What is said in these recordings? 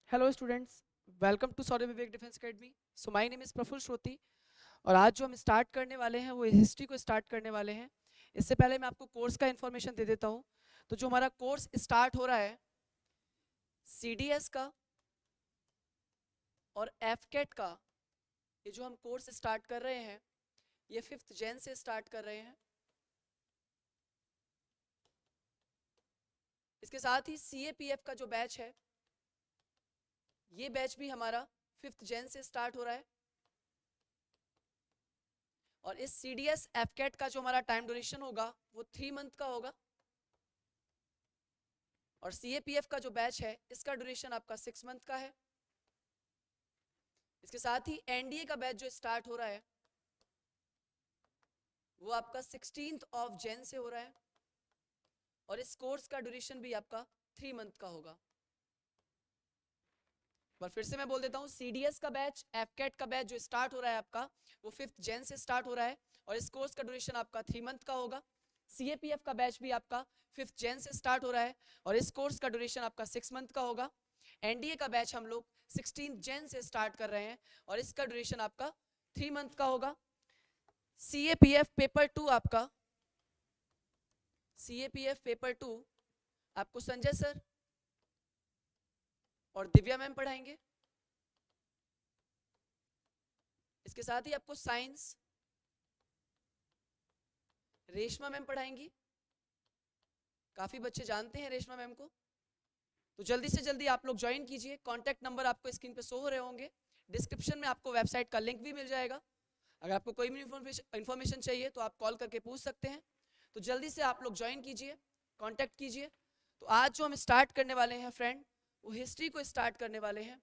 Hello students, welcome to Saurabh Vivek defence academy. So my name is Praful Shroti और आज जो हम स्टार्ट करने वाले हैं वो हिस्ट्री को स्टार्ट करने वाले हैं। इससे पहले मैं आपको कोर्स का इन्फॉर्मेशन दे देता हूँ। तो जो हमारा कोर्स स्टार्ट हो रहा है सीडीएस का और एफकेट का, ये जो हम कोर्स स्टार्ट कर रहे हैं ये 5th जैन से स्टार्ट कर रहे हैं। इसके साथ ही सीएपीएफ का जो बैच है ये बैच भी हमारा 5th जैन से स्टार्ट हो रहा है। और इस सीडीएस एफकेट का जो हमारा टाइम ड्यूरेशन होगा वो 3 मंथ का होगा। और सीएपीएफ का जो बैच है इसका ड्यूरेशन आपका 6 मंथ का है। इसके साथ ही एनडीए का बैच जो स्टार्ट हो रहा है वो आपका 16th ऑफ जैन से हो रहा है और इस कोर्स का ड्यूरेशन भी आपका 3 मंथ का होगा। पर फिर से मैं बोल देता हूँ, सीडीएस का बैच, एफकेट का बैच जो स्टार्ट हो रहा है आपका वो 5th जैन से स्टार्ट हो रहा है और इस कोर्स का ड्यूरेशन आपका 3 मंथ का होगा। सीएपीएफ का बैच भी आपका 5th जैन से स्टार्ट हो रहा है और इस कोर्स का ड्यूरेशन आपका 6 मंथ का होगा। एनडीए का बैच हम लोग 16 जैन से स्टार्ट कर रहे हैं और इसका ड्यूरेशन आपका 3 मंथ का होगा। सीएपीएफ पेपर 2 आपका, सीएपीएफ पेपर 2 आपको संजय सर और दिव्या मैम पढ़ाएंगे। इसके साथ ही आपको साइंस रेशमा मैम पढ़ाएंगी। काफी बच्चे जानते हैं रेशमा मैम को, तो जल्दी से जल्दी आप लोग ज्वाइन कीजिए। कॉन्टैक्ट नंबर आपको स्क्रीन पे शो हो रहे होंगे, डिस्क्रिप्शन में आपको वेबसाइट का लिंक भी मिल जाएगा। अगर आपको कोई भी इन्फॉर्मेशन चाहिए तो आप कॉल करके पूछ सकते हैं। तो जल्दी से आप लोग ज्वाइन कीजिए, कॉन्टैक्ट कीजिए। तो आज जो हम स्टार्ट करने वाले हैं फ्रेंड, वो हिस्ट्री को स्टार्ट करने वाले हैं।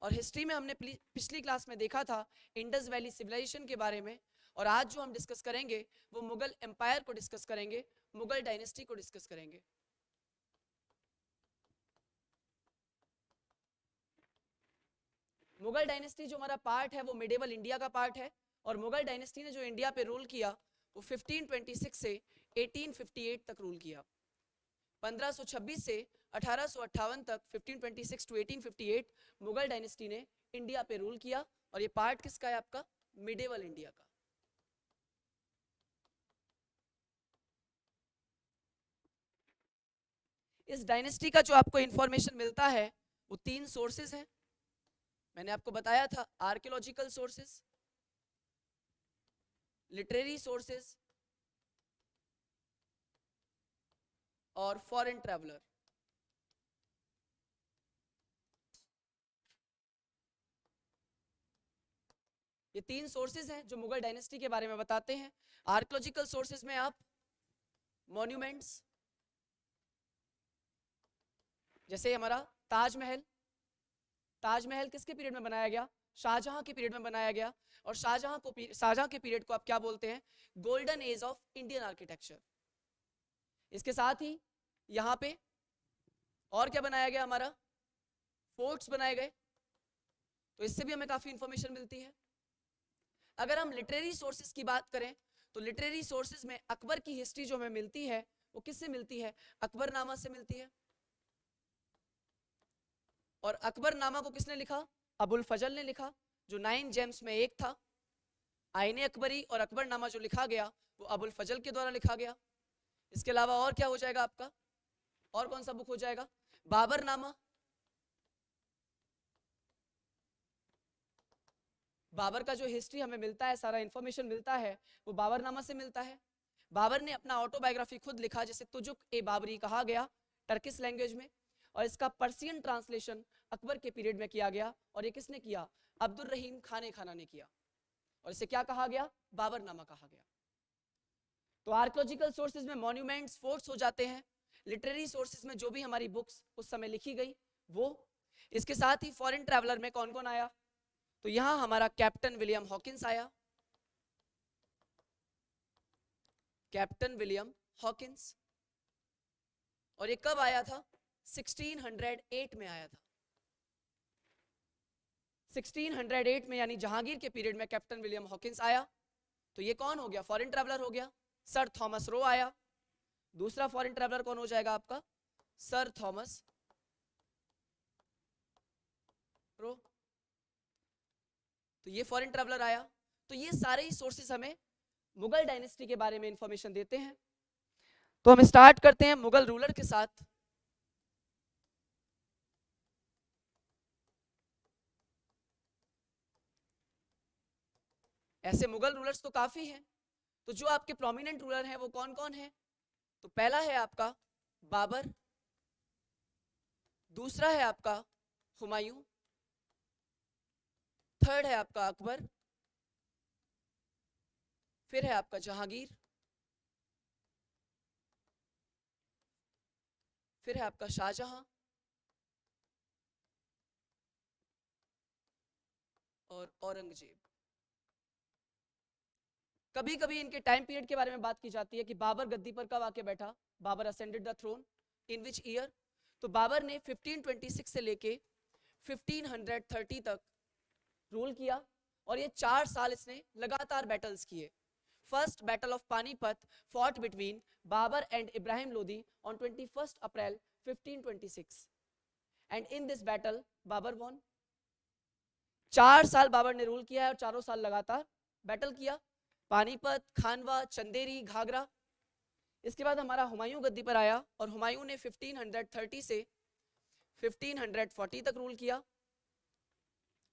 और हिस्ट्री में हमने पिछली क्लास में देखा था इंडस वैली सिविलाइजेशन के बारे में, और आज जो हम डिस्कस करेंगे वो मुगल एम्पायर को डिस्कस करेंगे, मुगल डायनेस्टी को डिस्कस करेंगे। मुगल डायनेस्टी जो हमारा पार्ट है वो मिडेवल इंडिया का पार्ट है। और मुगल डायनेस्टी ने जो इंडिया पे रूल किया वो 1526 से 1858 तक रूल किया। 1526 से 1858 तक, 1526 टू 1858 मुगल डायनेस्टी ने इंडिया पे रूल किया। और ये पार्ट किसका है? आपका मिडेवल इंडिया का। इस डायनेस्टी का जो आपको इंफॉर्मेशन मिलता है वो 3 सोर्सेज हैं। मैंने आपको बताया था, आर्कियोलॉजिकल सोर्सेज, लिटरेरी सोर्सेज और फॉरेन ट्रैवलर। ये 3 सोर्सेज हैं जो मुगल डायनेस्टी के बारे में बताते हैं। आर्कियोलॉजिकल सोर्सेज में आप मॉन्यूमेंट्स, जैसे हमारा ताजमहल, ताजमहल किसके पीरियड में बनाया गया? शाहजहां के पीरियड में बनाया गया। और शाहजहां के पीरियड को आप क्या बोलते हैं? Golden age of Indian architecture. इसके साथ ही यहाँ पे और क्या बनाया गया? हमारा फोर्ट्स बनाए गए। तो इससे भी हमें काफी इंफॉर्मेशन मिलती है। अगर हम लिटरेरी सोर्सेज की बात करें तो लिटरेरी सोर्सेज में अकबर की हिस्ट्री जो हमें मिलती है वो किससे मिलती है? अकबरनामा से मिलती है। और अकबरनामा को किसने लिखा? अबुल फजल ने लिखा, जो 9 जेम्स में एक था। आईने अकबरी और अकबरनामा जो लिखा गया वो अबुल फजल के द्वारा लिखा गया। इसके अलावा और क्या हो जाएगा आपका? और कौन सा बुक हो जाएगा? बाबरनामा। बाबर का जो हिस्ट्री हमें मिलता है, सारा इंफॉर्मेशन मिलता है, वो बाबरनामा से मिलता है। बाबर ने अपना ऑटोबायोग्राफी खुद लिखा, जिसे तुजुक ए बाबरी कहा गया, टर्किश लैंग्वेज में। और इसका पर्सियन ट्रांसलेशन अकबर के पीरियड में किया गया। और ये किसने किया? अब्दुल रहीम खाने खाना ने किया। और इसे क्या कहा गया? बाबरनामा कहा गया। तो आर्कियोलॉजिकल सोर्सेज में मॉन्यूमेंट्स, फोर्ट्स हो जाते हैं। लिटरेरी सोर्सेज में जो भी हमारी बुक्स उस समय लिखी गई वो। इसके साथ ही फॉरेन ट्रैवलर में कौन कौन आया? तो यहां हमारा कैप्टन विलियम हॉकिंस आया, कैप्टन विलियम हॉकिंस। और ये कब आया था? 1608 में आया था। 1608 में, यानी जहांगीर के पीरियड में कैप्टन विलियम हॉकिंस आया। तो ये कौन हो गया? फॉरेन ट्रैवलर हो गया। सर थॉमस रो आया। दूसरा फॉरेन ट्रैवलर कौन हो जाएगा आपका? Sir Thomas pro. तो ये फॉरेन ट्रैवलर आया। तो ये सारे ही सोर्सेस हमें मुगल डायनेस्टी के बारे में इंफॉर्मेशन देते हैं। तो हम स्टार्ट करते हैं मुगल रूलर के साथ। ऐसे मुगल रूलर्स तो काफी हैं, तो जो आपके प्रोमिनेंट रूलर हैं वो कौन कौन है? तो पहला है आपका बाबर, दूसरा है आपका हुमायूं, थर्ड है आपका अकबर, फिर है आपका जहांगीर, फिर है आपका शाहजहां, और औरंगजेब। कभी कभी इनके टाइम पीरियड के बारे में बात की जाती है कि बाबर गद्दी पर कब आके बैठा, Babur ascended the throne in which year. तो बाबर ने 1526 से लेके 1530 तक रूल किया, और ये 4 साल इसने लगातार बैटल्स किए। First battle of Panipat fought between Babur and Ibrahim Lodi on 21 April 1526, and in this battle Babur won. 4 साल बाबर ने रूल किया है और चारों साल लगातार बैटल किया, पानीपत, खानवा, चंदेरी, घाघरा। इसके बाद हमारा हुमायूं गद्दी पर आया, और हुमायूं ने 1530 से 1540 तक रूल किया,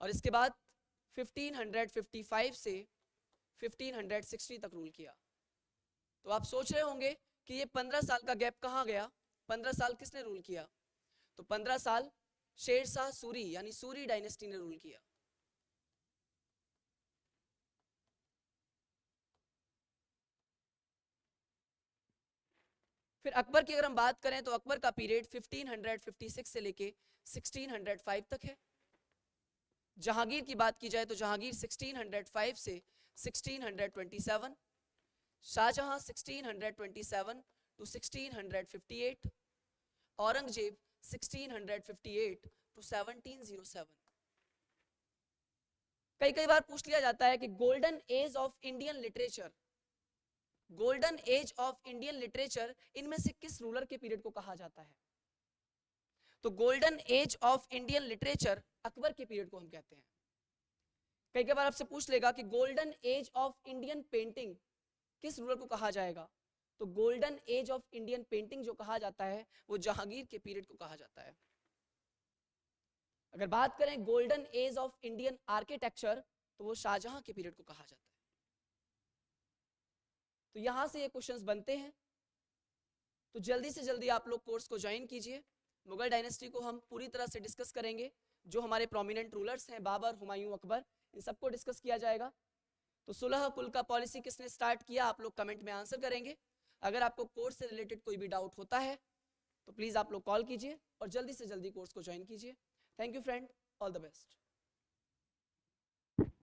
और इसके बाद 1555 से 1560 तक रूल किया। तो आप सोच रहे होंगे कि ये 15 साल का गैप कहाँ गया, 15 साल किसने रूल किया? तो 15 साल शेरशाह सूरी यानी सूरी डायनेस्टी ने रूल किया। फिर अकबर की अगर हम बात करें तो अकबर का पीरियड 1556 से लेके 1605 तक है। जहांगीर की बात की जाए तो जहांगीर 1605 से 1627, शाहजहां 1627 टू 1658, औरंगजेब 1658 टू 1707। कई कई बार पूछ लिया जाता है कि golden age of Indian literature, golden age of Indian literature इनमें से किस रूलर के पीरियड को कहा जाता है? तो golden age of Indian literature Akbar के पीरियड को हम कहते हैं। कई कई बार आपसे पूछ लेगा कि golden age of Indian painting किस रूलर को कहा जाएगा? तो golden age of Indian painting जो कहा जाता है वो जहांगीर के पीरियड को कहा जाता है। अगर बात करें golden age of Indian architecture तो वो शाहजहां के पीरियड को कहा जाता है। तो यहां से ये क्वेश्चंस बनते हैं। तो जल्दी से जल्दी आप लोग कोर्स को ज्वाइन कीजिए। मुगल डायनेस्टी को हम पूरी तरह से डिस्कस करेंगे, जो हमारे प्रोमिनेंट रूलर्स हैं बाबर, हुमायूं, अकबर, इन सबको डिस्कस किया जाएगा। तो सुलह कुल का पॉलिसी किसने स्टार्ट किया, आप लोग कमेंट में आंसर करेंगे। अगर आपको कोर्स से रिलेटेड कोई भी डाउट होता है तो प्लीज आप लोग कॉल कीजिए और जल्दी से जल्दी कोर्स को ज्वाइन कीजिए। Thank you friend, all the best.